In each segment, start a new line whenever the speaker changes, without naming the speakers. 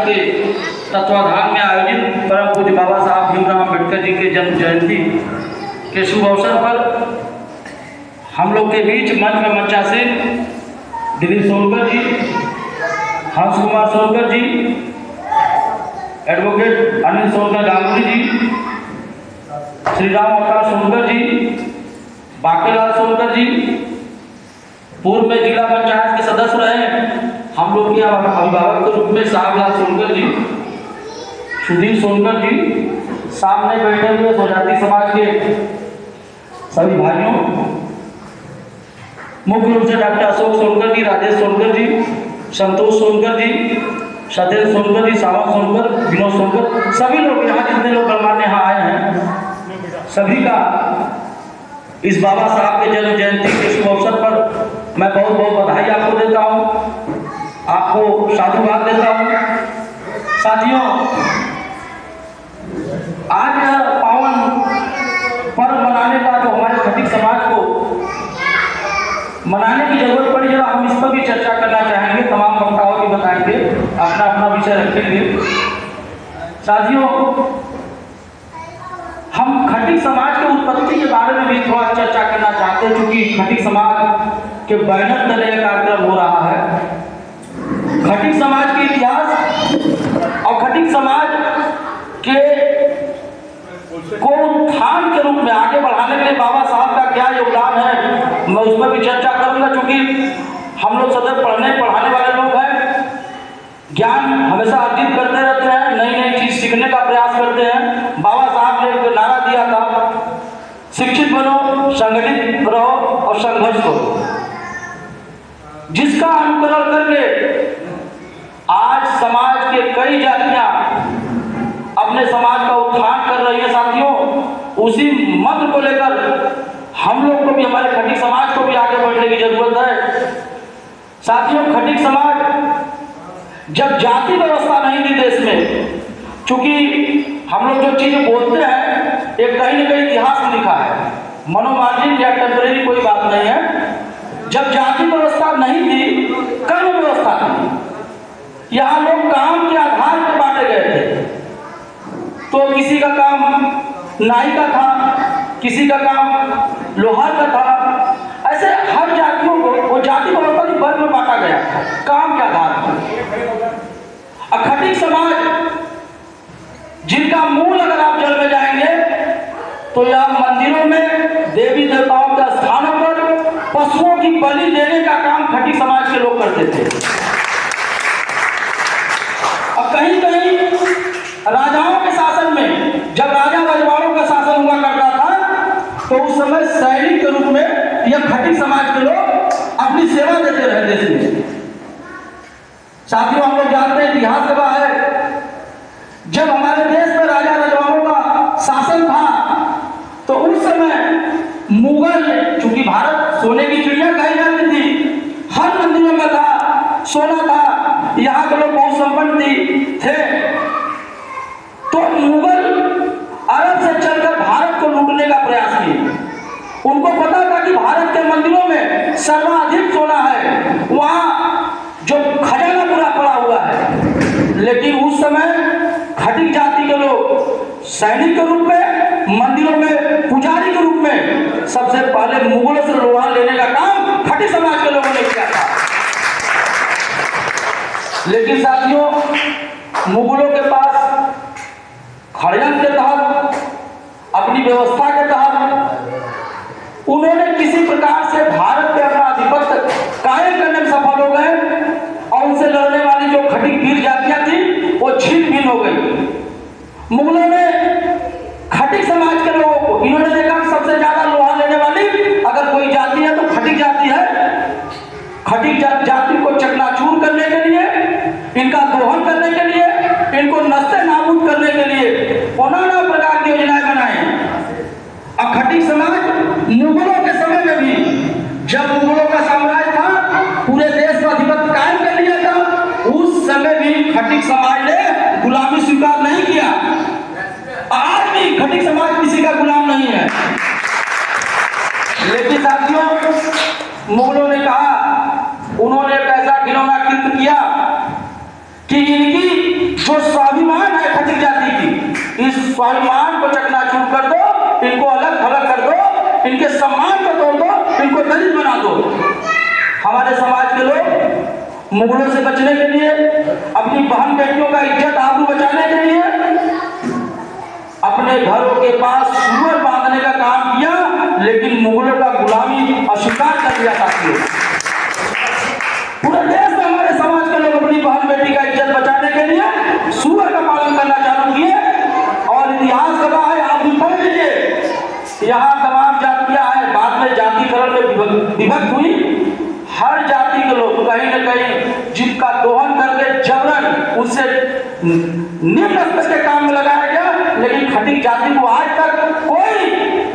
के तत्वाधान में आयोजित परम पूज्य बाबा साहब भीमराव अम्बेडकर जी के जन्म जयंती के शुभ अवसर पर हम लोग के बीच मंच में मंचासीन दिलीप सोनकर जी, हंस कुमार सोनकर जी, एडवोकेट अनिल सोनकर गांगुली जी, श्री राम अवतार सोनकर जी, बाकेलाल सोनकर जी, पूर्व में जिला पंचायत के सदस्य रहे हम लोग के अभिभावक के रूप में साहबलाल सोनकर जी, सुधीर सोनकर जी, सामने बैठे हुए स्वजाति समाज के सभी भाइयों, मुख्य रूप से डॉक्टर अशोक सोनकर जी, राजेश सोनकर जी, संतोष सोनकर जी, सतेज सोनकर जी, सावक सोनकर, विनोद सोनकर, सभी लोग यहाँ जितने लोग गणमान्य यहाँ आए हैं, सभी का इस बाबा साहब के जन्म जयंती के शुभ अवसर पर मैं बहुत बहुत बधाई आपको देता हूँ, आपको साधुवाद देता हूँ। साथियों, आज यह पावन पर्व मनाने का जो हमारे खटिक समाज को मनाने की जरूरत पड़ी है, हम इस पर भी चर्चा करना चाहेंगे। तमाम वक्ताओं भी बताएंगे, अपना अपना विषय रखेंगे। साथियों, हम खटिक समाज के उत्पत्ति के बारे में भी थोड़ा चर्चा करना चाहते हैं, क्योंकि खटिक समाज के बैनर तले यह कार्यक्रम हो रहा है। खटिक समाज के इतिहास और खटिक समाज के को उत्थान के रूप में आगे बढ़ाने के लिए बाबा साहब का क्या योगदान है, मैं उस पर भी चर्चा करूंगा। क्योंकि हम लोग सदैव पढ़ाने वाले लोग हैं, ज्ञान हमेशा अर्जित करते रहते हैं, नई नई चीज सीखने का प्रयास करते हैं। बाबा साहब ने एक नारा दिया था, शिक्षित बनो, संगठित रहो और संघर्ष करो, जिसका अनुकरण करके आज समाज के कई जातियां अपने समाज का उत्थान कर रही है। साथियों, उसी मंत्र को लेकर हम लोग को भी, हमारे खटिक समाज को भी आगे बढ़ने की जरूरत है। साथियों, खटिक समाज जब जाति व्यवस्था नहीं थी देश में, चूंकि हम लोग जो चीज बोलते हैं एक कहीं न कहीं इतिहास में लिखा है, मनोमार्जित या टेम्परेरी कोई बात नहीं है। जब जाति व्यवस्था नहीं थी, कर्म व्यवस्था थी। यहाँ लोग काम के आधार पर बांटे गए थे, तो किसी का काम नाई का था, किसी का काम लोहार का था, ऐसे हर जातियों को वो जाति व्यवस्था की वर्ग में बांटा गया काम के आधार पर। खटिक समाज, जिनका मूल अगर आप जल में जाएंगे तो यह मंदिरों में देवी देवताओं के स्थानों पर पशुओं की बलि देने का काम खटिक समाज के लोग करते थे। अब कहीं कहीं राजाओं के शासन में, जब राजा रजवाड़ों का शासन हुआ करता था, तो उस समय सैनिक के रूप में यह खटिक समाज के लोग अपनी सेवा देते रहे देश में। साथियों, हम लोग जानते हैं, इतिहास गवाह है, जब हमारे देश में राजा रजवाड़ों का शासन था तो उस समय मुगल, चूंकि भारत सोने की चिड़िया कही जाती थी, हर मंदिरों में था, सोना था, यहाँ के लोग बहुत संपन्न थे। तो मुगल अरब से चलकर भारत को लूटने का प्रयास किए। उनको पता था कि भारत के मंदिरों में सर्वाधिक सोना है, वहां जो खजाना पूरा पड़ा हुआ है। लेकिन उस समय खटिक जाति के लोग सैनिक के रूप में, मंदिरों में पुजारी के रूप में सबसे पहले मुगलों से लोहा लेने का काम खटिक समाज के लोगों ने किया था। लेकिन साथियों, मुगलों के पास षड्यंत्र के तहत, अपनी व्यवस्था के तहत उन्होंने किसी प्रकार से भारत पे अपना आधिपत्य कायम करने में सफल हो गए और उनसे लड़ने वाली जो खटिक वीर जातियां थी वो छीन भिन हो गई। मुगलों ने खटिक समाज के लोगों को, इन्होंने देखा कि सबसे ज्यादा लोहा लेने वाली अगर कोई जाति है तो खटिक जाति है। खटिक जाति को चकनाचूर करने के लिए, इनका दोहन करने के लिए, इनको नस्ते नाबूद करने के लिए नाना प्रकार की योजनाएं बनाई। अब खटिक समाज मुगलों के समय में भी, जब मुगलों का साम्राज्य था, पूरे देश पर आधिपत्य कायम कर लिया था, उस समय भी खटिक समाज ने गुलामी स्वीकार नहीं किया। आज भी खटिक समाज किसी का गुलाम नहीं है। लेकिन साथियों, मुगलों ने कहा, उन्होंने एक ऐसा घिनौना कृत्य किया कि इनकी जो स्वाभिमान है खटिक जाति की, इस स्वाभिमान को चकनाचूर कर दो, इनको अलग थलग कर दो, इनके सम्मान को तोड़ दो, इनको दलित बना दो। हमारे समाज के लोग मुगलों से बचने के लिए, अपनी बहन बेटियों का इज्जत आबरू बचाने के लिए अपने घरों के पास सुअर बांधने का काम किया, लेकिन मुगलों का गुलामी अस्वीकार कर दिया साथियों। पूरे देश में हमारे समाज के लोग अपनी बहन बेटी का इज्जत बचाने के लिए सुअर का पालन करना चालू किए, और इतिहास गवाह है, आप भी पढ़ लीजिए। यहाँ तमाम जातियां हैं, बाद में जातिकरण में विभक्त हुई। हर जाति के लोग कहीं न कहीं जिनका दोहन करके जबरन उनसे निम्न स्तर के काम में लगाया गया, लेकिन खटिक जाति को आज तक कोई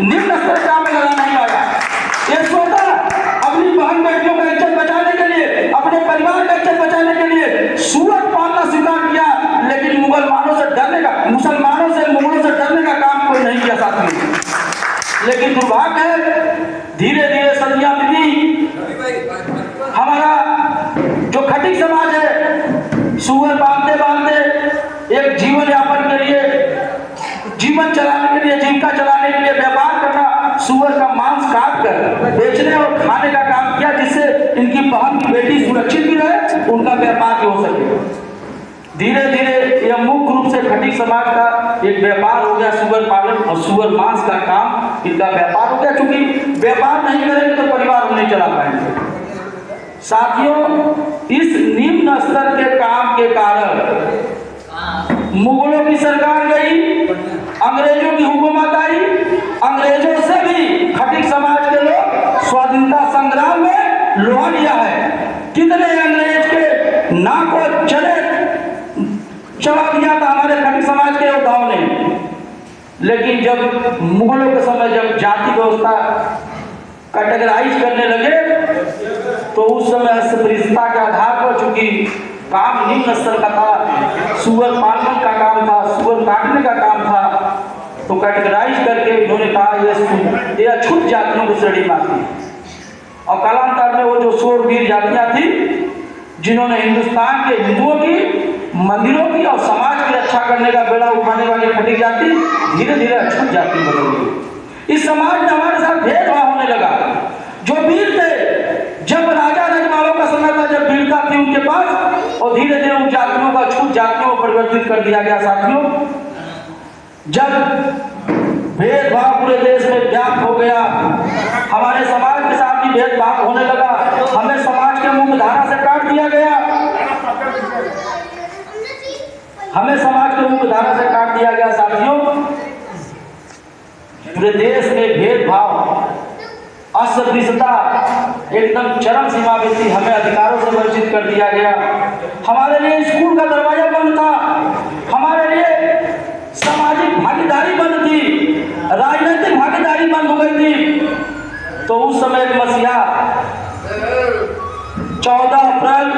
निम्न स्तर के काम में लगा नहीं पाया। ये स्वतः अपनी बहन बेटियों का इज्जत बचाने के लिए, अपने परिवार का इज्जत बचाने के लिए सूरत पालना स्वीकार किया, लेकिन मुसलमानों से डरने का काम कोई नहीं किया साथियों। लेकिन दुर्भाग्य है, धीरे धीरे सदियां बीती, हमारा जो खटिक समाज है सुअर बांधते बांधते एक जीवन यापन के लिए, जीवन चलाने के लिए, जीविका चलाने के लिए व्यापार करना, सुअर का मांस काट कर बेचने और खाने का काम किया, जिससे इनकी बहन की बेटी सुरक्षित भी रहे, उनका व्यापार भी हो सके। धीरे धीरे यह मुख्य रूप से खटिक समाज का एक व्यापार हो गया, सुअर पालन और सुअर मांस का काम इनका व्यापार हो गया। क्योंकि व्यापार नहीं करेंगे तो परिवार नहीं चला पाएंगे साथियों। इस निम्न स्तर के काम के कारण मुगलों की सरकार गई, अंग्रेजों की हुकूमत आई, अंग्रेजों से भी खटिक समाज के लोग स्वाधीनता संग्राम में लोहा लिया है। कितने अंग्रेज के नाक को चला दिया था हमारे खटिक समाज के योद्धाओं ने। लेकिन जब मुगलों के समय जब जाति व्यवस्था कैटेगराइज करने लगे, तो उस समय अस्पृश्यता के आधार पर, चूंकि काम निम्न स्तर का था, सुअर पालन का काम था, सुअर काटने का काम था, तो कैटेगराइज करके इन्होंने कहा ये अछूत जातियों की श्रेणी में आती। और कालांतर में वो जो शूरवीर जातियां थी, जिन्होंने हिंदुस्तान के हिंदुओं की, मंदिरों की और समाज की रक्षा करने का बेड़ा उठाने वाली खटिक जाति धीरे धीरे अछूत जाति बदल गई। इस समाज में हमारे साथ भेदभाव होने लगा। जो वीर थे, जब राजा रजवाड़ों का समय था, जब वीरता थी उनके पास, और धीरे धीरे उन जातियों को अछूत जातियों में परिवर्तित कर दिया गया साथियों। जब भेदभाव पूरे देश में व्याप्त हो गया, हमारे समाज के साथ भी भेदभाव होने लगा, हमें समाज के मुख्य धारा से काट दिया गया, हमें समाज के मुख्य धारा से काट दिया गया साथियों। पूरे देश में भेदभाव, अस्पृश्यता एकदम चरम सीमा पे थी, हमें अधिकारों से वंचित कर दिया गया। हमारे लिए स्कूल का दरवाजा बंद था, हमारे लिए सामाजिक भागीदारी बंद थी, राजनीतिक भागीदारी बंद हो गई थी। तो उस समय मसीहा 14 अप्रैल